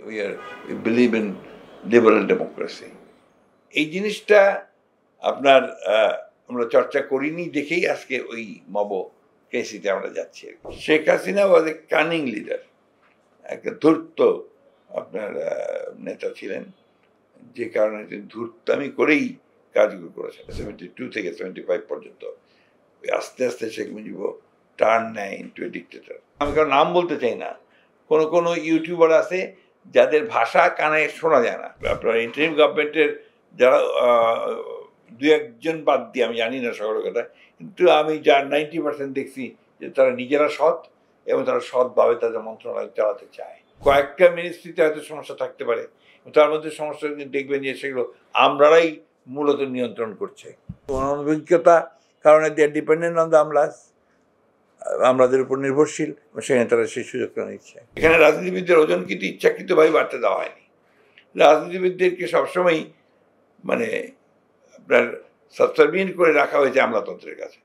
we believe in liberal democracy. এই জিনিসটা আপনার আমরা চর্চা করিনি দেখেই আজকে ওই মব কেসিতে আমরা যাচ্ছি। শেখ হাসিনা ওয়াজ এ কানিং লিডার, একটা ধূর্ত আপনার নেতা ছিলেন, যে কারণে তিনি ধূর্তামি করেই কাজগুলো করেছেন 72 থেকে 75 পর্যন্ত। আস্তে আস্তে শেখ মুজিব টার্ন নেয় ইনটু এ ডিক্টেটর। আমি কারো নাম বলতে চাই না, কোনো ইউটিউবার আছে যাদের ভাষা কানে শোনা যায় না। আপনার ইন্টারিম গভর্নমেন্টের যারা দু একজন বাদ দিয়ে, আমি জানি না সকলের কথা, কিন্তু আমি যার 90% দেখছি যে তারা নিজেরা সৎ এবং তারা সৎভাবে তাদের মন্ত্রণালয় চালাতে চায়। কয়েকটা মিনিস্ট্রিতে হয়তো সমস্যা থাকতে পারে, তার মধ্যে সমস্যা দেখবেন যে সেগুলো আমরাই মূলত নিয়ন্ত্রণ করছে। অনভিজ্ঞতা কারণে দে আর ডিপেন্ডেন্ট অন দ্য আমলাস, আমাদের উপর নির্ভরশীল, সেখানে তারা সেই সুযোগটা নিচ্ছে। এখানে রাজনীতিবিদদের ওজন কিন্তু ইচ্ছাকৃতভাবে বাড়তে দেওয়া হয়নি। রাজনীতিবিদদেরকে সবসময় মানে আপনার সাবসার্ভিয়েন্ট করে রাখা হয়েছে আমলাতন্ত্রের কাছে।